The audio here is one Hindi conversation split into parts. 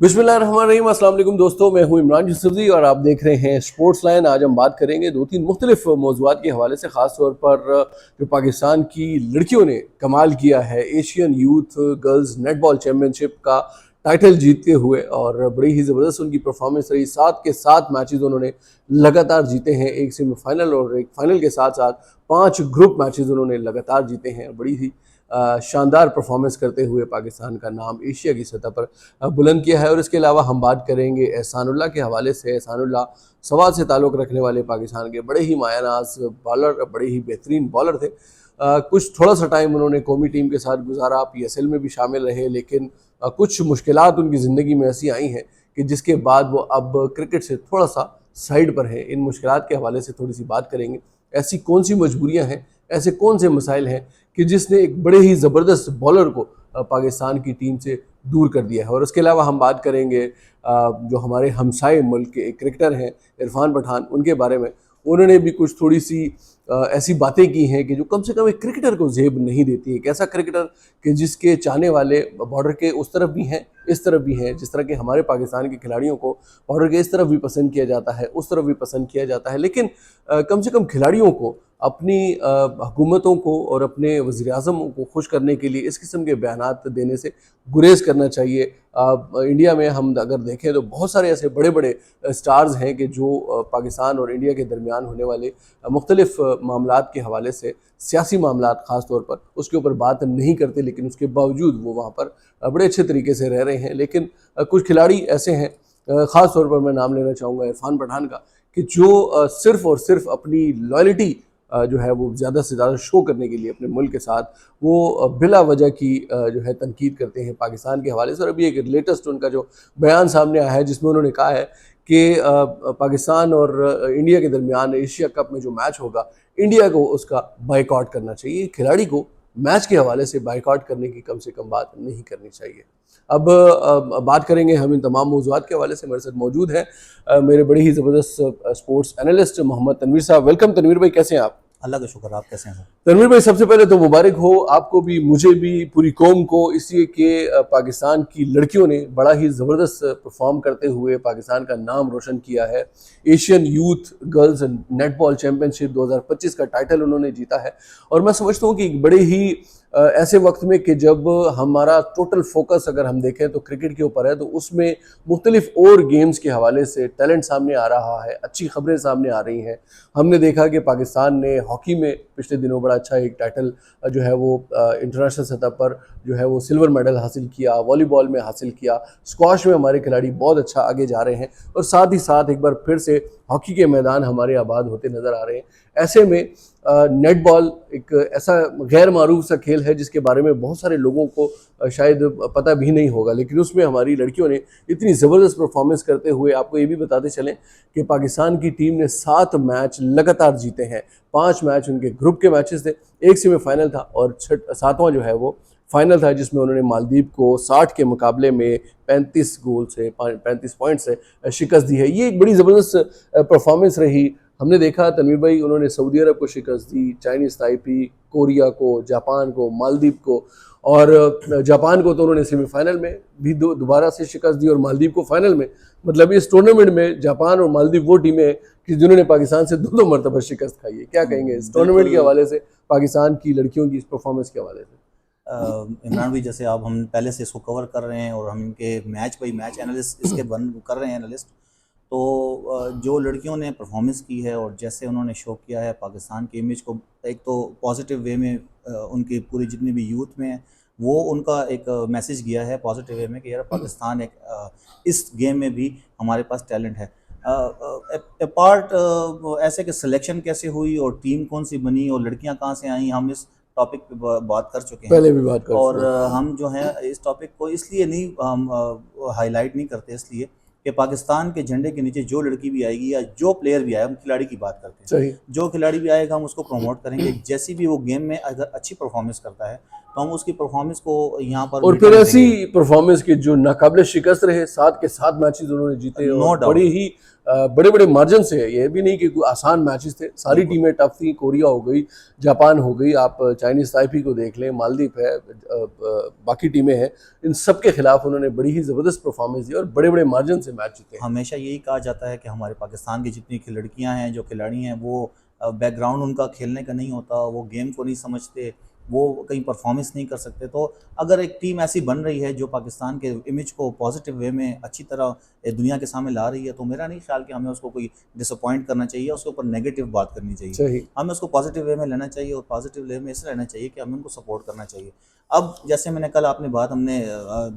बिस्मिल्लाहिर्रहमानिर्रहीम। अस्सलाम वालेकुम दोस्तों, मैं हूं इमरान यूसुफजी और आप देख रहे हैं स्पोर्ट्स लाइन। आज हम बात करेंगे दो तीन मुख्तलिफ मौज़ूआत के हवाले से, ख़ास तौर पर जो पाकिस्तान की लड़कियों ने कमाल किया है Asian youth girls netball championship का टाइटल जीतते हुए, और बड़ी ही ज़बरदस्त उनकी परफॉर्मेंस रही। 7 के 7 मैचेस उन्होंने लगातार जीते हैं, एक सेमीफाइनल और एक फाइनल के साथ साथ 5 ग्रुप मैचेस उन्होंने लगातार जीते हैं। बड़ी ही शानदार परफॉर्मेंस करते हुए पाकिस्तान का नाम एशिया की सतह पर बुलंद किया है। और इसके अलावा हम बात करेंगे एहसानुल्लाह के हवाले से। एहसानुल्लाह सवात से ताल्लुक़ रखने वाले पाकिस्तान के बड़े ही मायानाज बॉलर, बड़े ही बेहतरीन बॉलर थे। कुछ थोड़ा सा टाइम उन्होंने कौमी टीम के साथ गुजारा, PSL में भी शामिल रहे, लेकिन कुछ मुश्किलात उनकी ज़िंदगी में ऐसी आई हैं कि जिसके बाद वो अब क्रिकेट से थोड़ा सा साइड पर है। इन मुश्किलात के हवाले से थोड़ी सी बात करेंगे। ऐसी कौन सी मजबूरियाँ हैं, ऐसे कौन से मसाइल हैं कि जिसने एक बड़े ही ज़बरदस्त बॉलर को पाकिस्तान की टीम से दूर कर दिया है। और उसके अलावा हम बात करेंगे जो हमारे हमसाए मुल्क के एक क्रिकेटर हैं इरफान पठान, उनके बारे में। उन्होंने भी कुछ थोड़ी सी ऐसी बातें की हैं कि जो कम से कम एक क्रिकेटर को ज़ेब नहीं देती। एक ऐसा क्रिकेटर कि जिसके चाहने वाले बॉर्डर के उस तरफ भी हैं, इस तरफ भी हैं। जिस तरह के हमारे पाकिस्तान के खिलाड़ियों को बॉर्डर के इस तरफ भी पसंद किया जाता है, उस तरफ भी पसंद किया जाता है, लेकिन कम से कम खिलाड़ियों को अपनी हुकूमतों को और अपने वज़ीर-ए-आज़म को खुश करने के लिए इस किस्म के बयानात देने से गुरेज़ करना चाहिए। इंडिया में हम अगर देखें तो बहुत सारे ऐसे बड़े बड़े स्टार्स हैं कि जो पाकिस्तान और इंडिया के दरमियान होने वाले मुख्तलिफ मामलात के हवाले से, सियासी मामलात ख़ास तौर पर, उसके ऊपर बात नहीं करते, लेकिन उसके बावजूद वो वहाँ पर बड़े अच्छे तरीके से रह रहे हैं। लेकिन कुछ खिलाड़ी ऐसे हैं, ख़ास तौर पर मैं नाम लेना चाहूँगा इरफान पठान का, कि जो सिर्फ़ और सिर्फ अपनी लॉयल्टी जो है वो ज़्यादा से ज़्यादा शो करने के लिए अपने मुल्क के साथ वो बिला वजह की जो है तनकीद करते हैं पाकिस्तान के हवाले से। और अभी एक लेटेस्ट उनका जो बयान सामने आया है जिसमें उन्होंने कहा है कि पाकिस्तान और इंडिया के दरमियान एशिया कप में जो मैच होगा, इंडिया को उसका बाइकआउट करना चाहिए। खिलाड़ी को मैच के हवाले से बाइकआउट करने की कम से कम बात नहीं करनी चाहिए। अब बात करेंगे हम इन तमाम मौज़ूआत के हवाले से। मेरे साथ मौजूद हैं मेरे बड़े ही ज़बरदस्त स्पोर्ट्स एनालिस्ट मोहम्मद तनवीर साहब। वेलकम तनवीर भाई, कैसे हैं आप? अल्लाह का शुक्र। आप कैसे हैं सर? तनवीर भाई, सबसे पहले तो मुबारक हो आपको भी, मुझे भी, पूरी कौम को, इसलिए कि पाकिस्तान की लड़कियों ने बड़ा ही ज़बरदस्त परफॉर्म करते हुए पाकिस्तान का नाम रोशन किया है। Asian youth girls netball championship 2025 का टाइटल उन्होंने जीता है। और मैं समझता हूँ कि बड़े ही ऐसे वक्त में कि जब हमारा टोटल फोकस अगर हम देखें तो क्रिकेट के ऊपर है, तो उसमें मुख्तलिफ और गेम्स के हवाले से टैलेंट सामने आ रहा है, अच्छी खबरें सामने आ रही हैं। हमने देखा कि पाकिस्तान ने हॉकी में पिछले दिनों बड़ा अच्छा एक टाइटल जो है वो इंटरनेशनल सतह पर जो है वो सिल्वर मेडल हासिल किया, वॉलीबॉल में हासिल किया, स्क्वाश में हमारे खिलाड़ी बहुत अच्छा आगे जा रहे हैं, और साथ ही साथ एक बार फिर से हॉकी के मैदान हमारे आबाद होते नज़र आ रहे हैं। ऐसे में नेटबॉल एक ऐसा गैर मारूफ सा खेल है जिसके बारे में बहुत सारे लोगों को शायद पता भी नहीं होगा, लेकिन उसमें हमारी लड़कियों ने इतनी ज़बरदस्त परफॉर्मेंस करते हुए, आपको ये भी बताते चलें कि पाकिस्तान की टीम ने 7 मैच लगातार जीते हैं। 5 मैच उनके ग्रुप के मैचेस थे, एक सेमीफाइनल था और 7वां जो है वो फाइनल था, जिसमें उन्होंने मालदीव को 60 के मुकाबले में 35 गोल से 35 पॉइंट से शिकस्त दी है। ये एक बड़ी ज़बरदस्त परफॉर्मेंस रही। हमने देखा तनवीर भाई, उन्होंने सऊदी अरब को शिकस्त दी, चाइनीज़ ताइपी, कोरिया को, जापान को, मालदीव को, और जापान को तो उन्होंने सेमीफाइनल में भी दोबारा से शिकस्त दी और मालदीव को फाइनल में। मतलब इस टूर्नामेंट में जापान और मालदीव वो टीमें हैं कि जिन्होंने पाकिस्तान से दो मरतबा शिकस्त खाई है। क्या कहेंगे इस टूर्नामेंट के हवाले से, पाकिस्तान की लड़कियों की इस परफॉर्मेंस के हवाले से? इमरान भाई, जैसे आप हम पहले से इसको कवर कर रहे हैं और हम इनके मैच बाई मैच एनालिस्ट इसके बन कर रहे हैं एनालिस्ट, तो जो लड़कियों ने परफॉर्मेंस की है और जैसे उन्होंने शो किया है पाकिस्तान की इमेज को, एक तो पॉजिटिव वे में उनकी पूरी जितनी भी यूथ में है वो उनका एक मैसेज गया है पॉजिटिव वे में कि यार पाकिस्तान एक इस गेम में भी हमारे पास टैलेंट है। अपार्ट ऐसे कि सिलेक्शन कैसे हुई और टीम कौन सी बनी और लड़कियां कहाँ से आई, हम इस टॉपिक पे बात कर चुके हैं पहले भी बात कर और हम जो है इस टॉपिक को इसलिए नहीं हम हाईलाइट नहीं करते, इसलिए कि पाकिस्तान के झंडे के नीचे जो लड़की भी आएगी या जो प्लेयर भी आएगा, हम खिलाड़ी की बात करते हैं, सही। जो खिलाड़ी भी आएगा हम उसको प्रमोट करेंगे। जैसी भी वो गेम में अगर अच्छी परफॉर्मेंस करता है तो हम उसकी परफॉर्मेंस को यहाँ पर और फिर ऐसी परफॉर्मेंस के जो नाकाबिले शिकस्त रहे, 7 के 7 मैचेस उन्होंने जीते नो और डाउट। बड़ी ही बड़े बड़े मार्जिन से। ये भी नहीं कि कोई आसान मैचेस थे, सारी बिल्कुल। टीमें टफ थी। कोरिया हो गई, जापान हो गई, आप चाइनीज ताइपी को देख लें, मालदीव है, बाकी टीमें हैं, इन सब के खिलाफ उन्होंने बड़ी ही ज़बरदस्त परफॉर्मेंस दी और बड़े बड़े मार्जिन से मैच जीते। हमेशा यही कहा जाता है कि हमारे पाकिस्तान की जितनी लड़कियां हैं, जो खिलाड़ी हैं, वो बैकग्राउंड उनका खेलने का नहीं होता, वो गेम को नहीं समझते, वो कहीं परफॉर्मेंस नहीं कर सकते। तो अगर एक टीम ऐसी बन रही है जो पाकिस्तान के इमेज को पॉजिटिव वे में अच्छी तरह दुनिया के सामने ला रही है, तो मेरा नहीं ख्याल कि हमें उसको कोई डिसअपॉइंट करना चाहिए, उसके ऊपर नेगेटिव बात करनी चाहिए। सही। हमें उसको पॉजिटिव वे में लेना चाहिए और पॉजिटिव वे में ऐसे रहना चाहिए कि हमें उनको सपोर्ट करना चाहिए। अब जैसे मैंने कल आपने बात हमने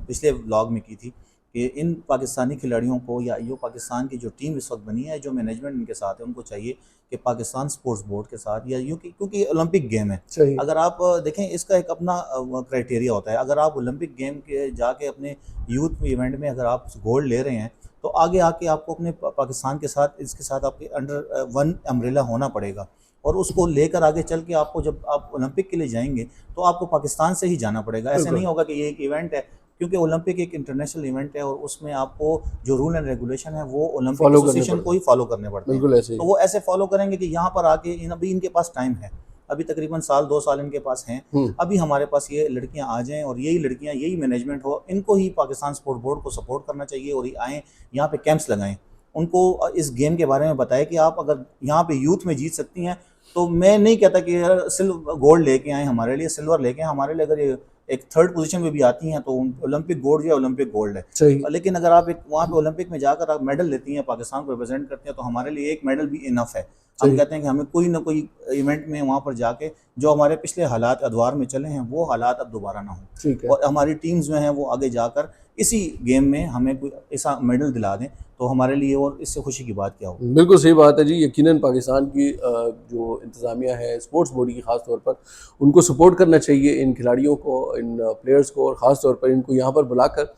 पिछले व्लॉग में की थी कि इन पाकिस्तानी खिलाड़ियों को या यो पाकिस्तान की जो टीम इस वक्त बनी है, जो मैनेजमेंट इनके साथ है, उनको चाहिए कि पाकिस्तान स्पोर्ट्स बोर्ड के साथ या यूँ क्योंकि ओलंपिक गेम है, सही। अगर आप देखें इसका एक अपना क्राइटेरिया होता है। अगर आप ओलंपिक गेम के जाके अपने यूथ इवेंट में अगर आप गोल्ड ले रहे हैं, तो आगे आके आपको अपने पाकिस्तान के साथ इसके साथ आपके अंडर वन अम्ब्रेला होना पड़ेगा और उसको लेकर आगे चल के आपको जब आप ओलंपिक के लिए जाएंगे तो आपको पाकिस्तान से ही जाना पड़ेगा। ऐसे बिल्कुल। नहीं होगा कि ये एक इवेंट है, क्योंकि ओलंपिक एक इंटरनेशनल इवेंट है और उसमें आपको जो रूल एंड रेगुलेशन है वो ओलंपिक फॉलो करने एसोसिएशन को पड़ते ही फॉलो करने पड़ते हैं। बिल्कुल ऐसे ही। तो वो ऐसे फॉलो करेंगे कि यहाँ पर आके अभी इनके पास टाइम है, अभी तकरीबन साल 2 साल इनके पास हैं, अभी हमारे पास ये लड़कियां आ जाएं और यही लड़कियां यही मैनेजमेंट हो, इनको ही पाकिस्तान स्पोर्ट बोर्ड को सपोर्ट करना चाहिए और आएँ यहाँ पे कैंप्स लगाएं, उनको इस गेम के बारे में बताएं कि आप अगर यहाँ पे यूथ में जीत सकती हैं। तो मैं नहीं कहता कि सिल्वर गोल्ड लेके आए हमारे लिए, सिल्वर लेके आए हमारे लिए, अगर ये एक थर्ड पोजीशन में भी आती हैं तो ओलंपिक गोल्ड या ओलंपिक गोल्ड है। सही। लेकिन अगर आप एक वहाँ पे ओलंपिक में जाकर आप मेडल लेती हैं, पाकिस्तान को रिप्रेजेंट करती हैं, तो हमारे लिए एक मेडल भी इनफ है। हम कहते हैं कि हमें कोई ना कोई इवेंट में वहाँ पर जाके जो हमारे पिछले हालात अदवार में चले हैं वो हालात अब दोबारा ना हो, ठीक है। और हमारी टीम्स जो हैं वो आगे जाकर इसी गेम में हमें कोई ऐसा मेडल दिला दें, तो हमारे लिए और इससे खुशी की बात क्या होगी। बिल्कुल सही बात है जी। यकीनन पाकिस्तान की जो इंतज़ामिया है, स्पोर्ट्स बॉडी की ख़ास तौर पर, उनको सपोर्ट करना चाहिए इन खिलाड़ियों को, इन प्लेयर्स को, और ख़ास तौर पर इनको यहाँ पर बुलाकर,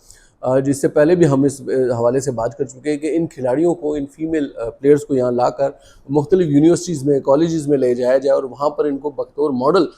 जिससे पहले भी हम इस हवाले से बात कर चुके हैं कि इन खिलाड़ियों को, इन फीमेल प्लेयर्स को यहाँ लाकर मुख्तलिफ यूनिवर्सिटीज़ में, कॉलेजेस में ले जाया जाए और वहाँ पर इनको बतौर मॉडल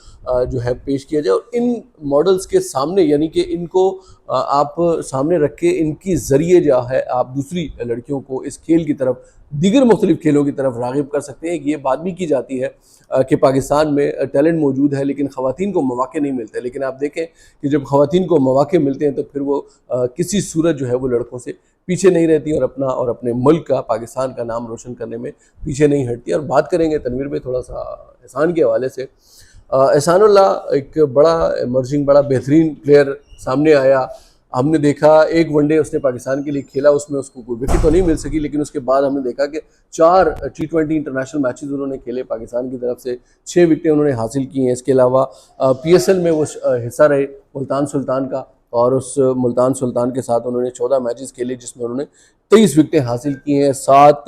जो है पेश किया जाए, और इन मॉडल्स के सामने, यानी कि इनको आप सामने रख के इनकी ज़रिए जो है आप दूसरी लड़कियों को इस खेल की तरफ, दीगर मुख्तलिफ खेलों की तरफ राग़िब कर सकते हैं। ये बात भी की जाती है कि पाकिस्तान में टैलेंट मौजूद है लेकिन ख़वातीन को मौक़े नहीं मिलते, लेकिन आप देखें कि जब ख़वातीन को मौक़े मिलते हैं तो फिर वो किसी सूरत जो है वो लड़कों से पीछे नहीं रहती और अपना और अपने मुल्क का, पाकिस्तान का नाम रोशन करने में पीछे नहीं हटती। और बात करेंगे तनवीर में थोड़ा सा एहसान के हवाले से। एहसानुल्लाह एक बड़ा एमर्जिंग, बड़ा बेहतरीन प्लेयर सामने आया। हमने देखा एक वनडे उसने पाकिस्तान के लिए खेला, उसमें उसको कोई विकेट तो नहीं मिल सकी, लेकिन उसके बाद हमने देखा कि 4 T20 इंटरनेशनल मैचेस उन्होंने खेले पाकिस्तान की तरफ से, 6 विकेटें उन्होंने हासिल की हैं। इसके अलावा PSL में वो हिस्सा रहे मुल्तान सुल्तान का, और उस मुल्तान सुल्तान के साथ उन्होंने 14 मैचेस खेले जिसमें उन्होंने 23 विकेटें हासिल की हैं। 7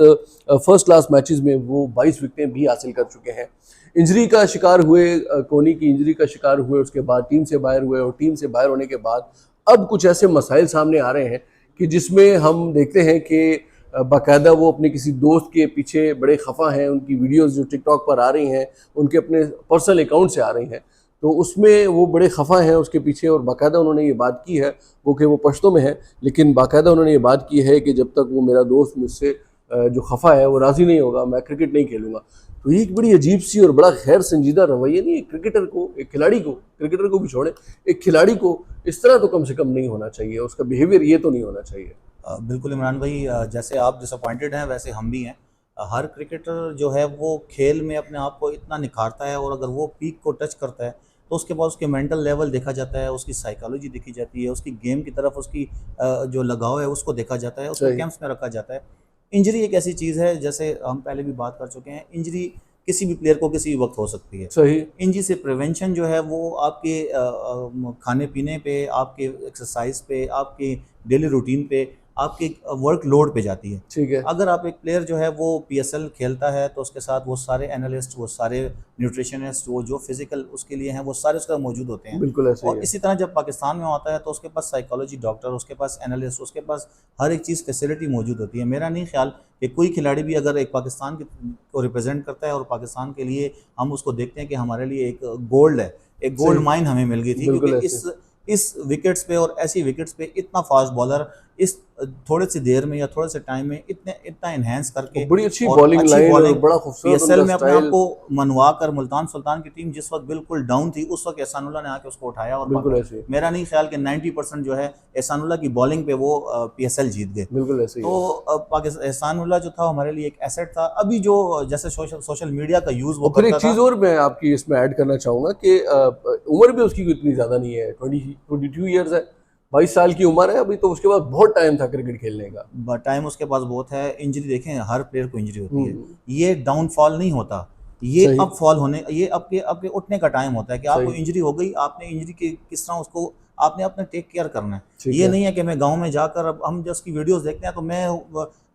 फर्स्ट क्लास मैचेस में वो 22 विकेटें भी हासिल कर चुके हैं। इंजरी का शिकार हुए, कोहनी की इंजरी का शिकार हुए, उसके बाद टीम से बाहर हुए, और टीम से बाहर होने के बाद अब कुछ ऐसे मसाइल सामने आ रहे हैं कि जिसमें हम देखते हैं कि बाकायदा वो अपने किसी दोस्त के पीछे बड़े खफा हैं। उनकी वीडियोस जो टिकटॉक पर आ रही हैं, उनके अपने पर्सनल अकाउंट से आ रही हैं, तो उसमें वो बड़े खफा हैं उसके पीछे, और बाकायदा उन्होंने ये बात की है, वो कि वो पश्तो में है, लेकिन बाकायदा उन्होंने ये बात की है कि जब तक वो मेरा दोस्त मुझसे जो खफा है वो राज़ी नहीं होगा, मैं क्रिकेट नहीं खेलूँगा। तो ये एक बड़ी अजीब सी और बड़ा गैर संजीदा रवैया नहीं, एक क्रिकेटर को, एक खिलाड़ी को, क्रिकेटर को भी छोड़े, एक खिलाड़ी को इस तरह तो कम से कम नहीं होना चाहिए, उसका बिहेवियर ये तो नहीं होना चाहिए। बिल्कुल इमरान भाई, जैसे आप डिसअपॉइंटेड हैं वैसे हम भी हैं। हर क्रिकेटर जो है वो खेल में अपने आप को इतना निखारता है, और अगर वो पीक को टच करता है तो उसके बाद उसके मेंटल लेवल देखा जाता है, उसकी साइकोलॉजी देखी जाती है, उसकी गेम की तरफ उसकी जो लगाव है उसको देखा जाता है, उसको कैंप्स में रखा जाता है। इंजरी एक ऐसी चीज़ है, जैसे हम पहले भी बात कर चुके हैं, इंजरी किसी भी प्लेयर को किसी भी वक्त हो सकती है। सही। इंजरी से प्रिवेंशन जो है वो आपके खाने पीने पे, आपके एक्सरसाइज पे, आपके डेली रूटीन पे, आपके वर्क लोड पे जाती है। ठीक है। अगर आप एक प्लेयर जो है वो PSL खेलता है तो उसके साथ वो सारे एनालिस्ट, वो सारे न्यूट्रिशनिस्ट, वो जो फिजिकल उसके लिए हैं वो सारे उसका मौजूद होते हैं। बिल्कुल ऐसे ही और है। इसी तरह जब पाकिस्तान में आता है तो उसके पास साइकोलॉजी डॉक्टर, उसके पास एनालिस्ट, उसके पास हर एक चीज़ फैसिलिटी मौजूद होती है। मेरा नहीं ख्याल कि कोई खिलाड़ी भी अगर एक पाकिस्तान को रिप्रेजेंट करता है और पाकिस्तान के लिए हम उसको देखते हैं कि हमारे लिए एक गोल्ड है, एक गोल्ड सही। माइन हमें मिल गई थी, बिल्कुल क्योंकि ऐसे। इस विकेट्स पे और ऐसी विकेट्स पे इतना फास्ट बॉलर इस थोड़े सी देर में या थोड़े से टाइम में इतना इनहेंस और करके बड़ी अच्छी और बॉलिंग अच्छी लाइन और बॉलिंग बड़ा खूबसूरत पीएसएल उनका में अपने आप स्टाइल। को मनवा कर, मुल्तान सुल्तान की टीम जिस वक्त बिल्कुल डाउन थी उस वक्त एहसानुल्लाह ने आके उसको उठाया और बिल्कुल ऐसे। मेरा नहीं ख्याल कि 90% जो है एहसानुल्लाह की बॉलिंग पे वो पीएसएल जीत गए। बिल्कुल ऐसे ही तो है। पाकिस्तान एहसानुल्लाह जो था हमारे लिए एक एसेट था। अभी जो जैसे सोशल मीडिया का यूज़ वो और फिर एक करता था। चीज़ और मैं आपकी इसमें ऐड करना चाहूँगा कि उम्र भी उसकी कोई इतनी ज़्यादा नहीं है, 22 ईयर्स है, 22 साल की उम्र है अभी, तो उसके बाद बहुत टाइम था क्रिकेट खेलने का। टाइम उसके पास बहुत है। इंजरी देखें, हर प्लेयर को इंजरी होती है। हम्म। ये डाउनफॉल नहीं होता, ये सही। अप फॉल होने, ये आपके आपके उठने का टाइम होता है कि आपको सही। इंजरी हो गई, आपने इंजरी की किस तरह उसको आपने अपने टेक केयर करना है। ठीक ये है। नहीं है कि मैं गांव में जाकर, अब हम जो उसकी वीडियोस देखते हैं तो मैं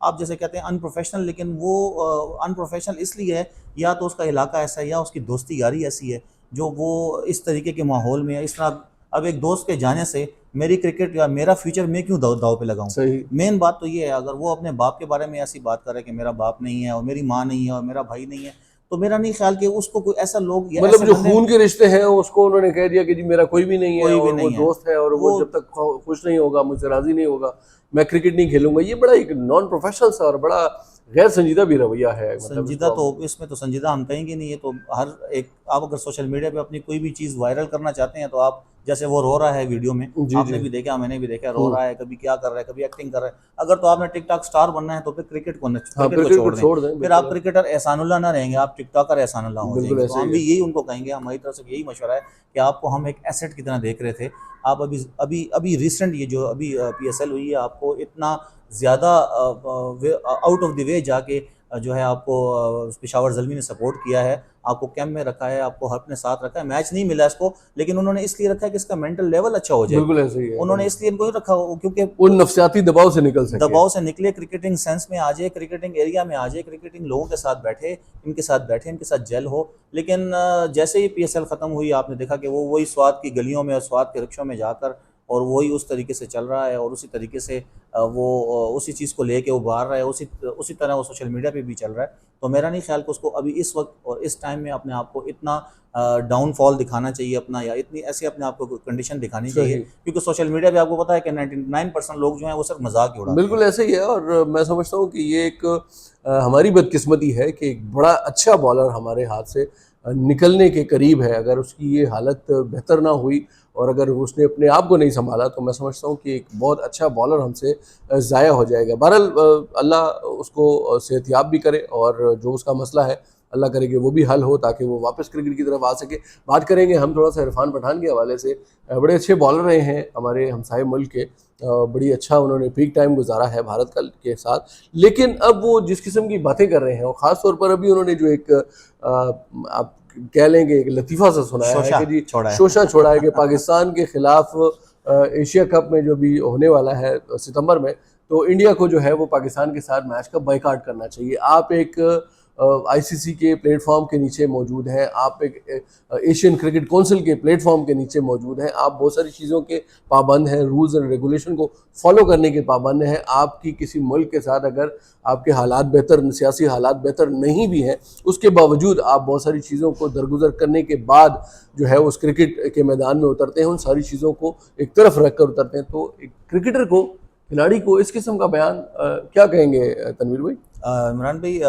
आप जैसे कहते हैं अनप्रोफेशनल, लेकिन वो अनप्रोफेशनल इसलिए है या तो उसका इलाका ऐसा है या उसकी दोस्ती यारी ऐसी है जो वो इस तरीके के माहौल में है। इस तरह अब एक दोस्त के जाने से मेरी क्रिकेट या मेरा फ्यूचर मैं क्यों दाव पे लगाऊं। सही। मेन बात तो ये है, अगर वो अपने बाप के बारे में ऐसी बात करे कि मेरा बाप नहीं है और मेरी माँ नहीं है और मेरा भाई नहीं है, तो मेरा नहीं ख्याल कि उसको कोई ऐसा लोग या मतलब ऐसे जो बंदे, खून के रिश्ते हैं उसको उन्होंने कह दिया कि जी मेरा कोई भी नहीं है कोई भी और वो नहीं है दोस्त है और वो वो। जब तक खुश नहीं होगा, मुझसे राजी नहीं होगा, मैं क्रिकेट नहीं खेलूंगा। ये बड़ा एक नॉन प्रोफेशनल सा और बड़ा गैर संजीदा भी रवैया है, मतलब संजीदा इसको तो हम। इसमें तो संजीदा हम कहेंगे नहीं। ये तो हर एक, आप अगर सोशल मीडिया पे अपनी कोई भी चीज़ वायरल करना चाहते हैं तो आप, जैसे वो रो रहा है वीडियो में, जी आपने जी। भी देखा मैंने भी देखा, रो रहा है, कभी क्या कर रहा है, कभी एक्टिंग कर रहा है। अगर तो आपने टिकटॉक स्टार बनना है तो फिर हाँ, क्रिकेट को क्रिकेट को छोड़ दें। छोड़ दें, फिर बिल्कुल आप क्रिकेटर एहसानुल्लाह ना रहेंगे, आप टिकटॉकर एहसानुल्लाह हो बिल्कुल जाएंगे। तो ऐसे ही हम भी है। यही उनको कहेंगे, हमारी तरफ से यही मशवरा है कि आपको हम एक एसेट की तरह देख रहे थे। आप अभी अभी अभी रिसेंट ये जो अभी पीएसएल हुई है, आपको इतना ज़्यादा आउट ऑफ द वे जाके जो है आपको पेशावर ज़ल्मी ने सपोर्ट किया है, आपको कैंप में रखा है, आपको अपने साथ रखा है। मैच नहीं मिला इसको, लेकिन उन्होंने इसलिए रखा है कि इसका मेंटल लेवल अच्छा हो जाए। बिल्कुल ऐसे ही है उन्होंने मतलब, इसलिए इनको ही रखा क्योंकि उन नफसियाती दबाव से निकल सके। दबाव से निकले, क्रिकेटिंग सेंस में आ जाए, क्रिकेटिंग एरिया में आ जाए, क्रिकेटिंग लोगों के साथ बैठे, इनके साथ जेल हो। लेकिन जैसे ही पीएसएल ख़त्म हुई, आपने देखा कि वो वही स्वाद की गलियों में और स्वाद के रिक्शों में जाकर और वही उस तरीके से चल रहा है और उसी तरीके से वो उसी चीज़ को लेके उभार रहा है, उसी उसी तरह वो सोशल मीडिया पे भी चल रहा है। तो मेरा नहीं ख्याल कि उसको अभी इस वक्त और इस टाइम में अपने आप को इतना डाउनफॉल दिखाना चाहिए अपना, या इतनी ऐसी अपने आप को कंडीशन दिखानी चाहिए, सही। क्योंकि सोशल मीडिया पे आपको पता है कि 99% लोग जो हैं वो सिर्फ मजाक ही उड़ाते हैं। बिल्कुल ऐसे ही है। और मैं समझता हूँ कि ये एक हमारी बदकिस्मती है कि एक बड़ा अच्छा बॉलर हमारे हाथ से निकलने के करीब है। अगर उसकी ये हालत बेहतर ना हुई और अगर उसने अपने आप को नहीं संभाला, तो मैं समझता हूँ कि एक बहुत अच्छा बॉलर हमसे ज़ाया हो जाएगा। बहरहाल अल्लाह उसको सेहतयाब भी करे और जो उसका मसला है अल्लाह करे कि वो भी हल हो, ताकि वो वापस क्रिकेट की तरफ आ सके। बात करेंगे हम थोड़ा सा इरफान पठान के हवाले से। बड़े अच्छे बॉलर रहे हैं हमारे हमसाए मुल्क के, बड़ी अच्छा उन्होंने पीक टाइम गुजारा है भारत का के साथ। लेकिन अब वो जिस किस्म की बातें कर रहे हैं, और ख़ास तौर पर अभी उन्होंने जो एक आप कह लेंगे एक लतीफ़ा सा सुनाया है शोशा कि जी छोड़ा है। शोशा छोड़ा है कि पाकिस्तान के खिलाफ एशिया कप में जो भी होने वाला है सितंबर में, तो इंडिया को जो है वो पाकिस्तान के साथ मैच का बाइकाट करना चाहिए। आप एक आईसीसी के प्लेटफॉर्म के नीचे मौजूद हैं, आप एक एशियन क्रिकेट काउंसिल के प्लेटफॉर्म के नीचे मौजूद हैं, आप बहुत सारी चीज़ों के पाबंद हैं, रूल्स एंड रेगुलेशन को फॉलो करने के पाबंद हैं। आपकी किसी मुल्क के साथ अगर आपके हालात बेहतर, सियासी हालात बेहतर नहीं भी हैं, उसके बावजूद आप बहुत सारी चीज़ों को दरगुजर करने के बाद जो है उस क्रिकेट के मैदान में उतरते हैं, उन सारी चीज़ों को एक तरफ रख कर उतरते हैं। तो एक क्रिकेटर को, खिलाड़ी को इस किस्म का बयान क्या कहेंगे तनवीर भाई? इमरान भाई,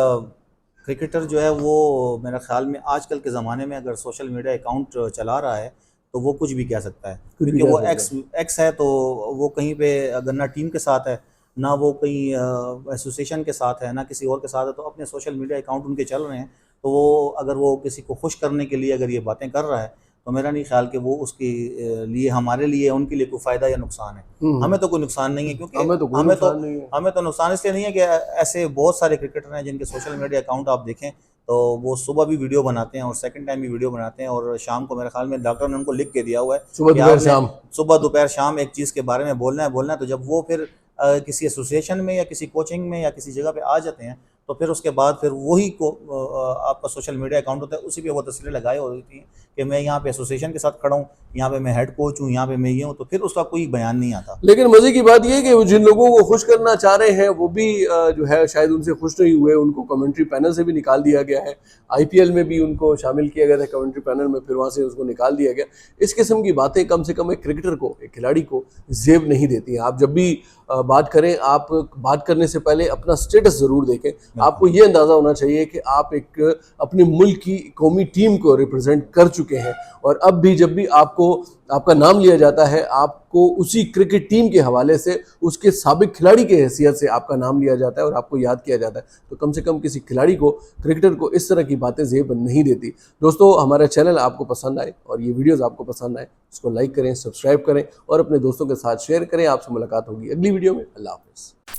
क्रिकेटर जो है वो मेरा ख्याल में आजकल के ज़माने में अगर सोशल मीडिया अकाउंट चला रहा है तो वो कुछ भी कह सकता है, कुछ भी क्योंकि कह वो सकते एक्स हैं। एक्स है। तो वो कहीं पे अगर ना टीम के साथ है, ना वो कहीं एसोसिएशन के साथ है, ना किसी और के साथ है, तो अपने सोशल मीडिया अकाउंट उनके चल रहे हैं। तो वो अगर वो किसी को खुश करने के लिए अगर ये बातें कर रहा है, तो मेरा नहीं ख्याल कि वो उसके लिए, हमारे लिए, उनके लिए कोई फ़ायदा या नुकसान है। हमें तो कोई नुकसान नहीं है, क्योंकि हमें तो कोई नुकसान नहीं है। हमें तो नुकसान इसलिए नहीं है कि ऐसे बहुत सारे क्रिकेटर हैं जिनके सोशल मीडिया अकाउंट आप देखें तो वो सुबह भी वीडियो बनाते हैं और सेकंड टाइम भी वीडियो बनाते हैं, और शाम को मेरे ख्याल में डॉक्टर ने उनको लिख के दिया हुआ है सुबह कि दोपहर आपने शाम। सुबह दोपहर शाम एक चीज़ के बारे में बोलना है। तो जब वो फिर किसी एसोसिएशन में या किसी कोचिंग में या किसी जगह पे आ जाते हैं, तो फिर उसके बाद फिर वही को आपका सोशल मीडिया अकाउंट होता है, उसी पे वो तस्वीरें लगाई होती हैं कि मैं यहाँ पे एसोसिएशन के साथ खड़ा हूँ, यहाँ पे मैं हेड कोच हूँ, यहाँ पे मैं ये हूँ, तो फिर उसका कोई बयान नहीं आता। लेकिन मजे की बात यह है कि वो जिन लोगों को खुश करना चाह रहे हैं वो भी जो है शायद उनसे खुश नहीं हुए, उनको कमेंट्री पैनल से भी निकाल दिया गया है। आईपीएल में भी उनको शामिल किया गया था कमेंट्री पैनल में, फिर वहां से उसको निकाल दिया गया। इस किस्म की बातें कम से कम एक क्रिकेटर को, एक खिलाड़ी को जेब नहीं देती हैं। आप जब भी बात करें, आप बात करने से पहले अपना स्टेटस जरूर देखें। आपको ये अंदाजा होना चाहिए कि आप एक अपने मुल्क की कौमी टीम को रिप्रेजेंट कर चुके हैं, और अब भी जब भी आपको आपका नाम लिया जाता है, आपको उसी क्रिकेट टीम के हवाले से उसके साबिक खिलाड़ी के हैसियत से आपका नाम लिया जाता है और आपको याद किया जाता है। तो कम से कम किसी खिलाड़ी को, क्रिकेटर को इस तरह की बातें जेब नहीं देती। दोस्तों, हमारा चैनल आपको पसंद आए और ये वीडियोस आपको पसंद आए, इसको लाइक करें, सब्सक्राइब करें और अपने दोस्तों के साथ शेयर करें। आपसे मुलाकात होगी अगली वीडियो में। अल्लाह हाफिज़।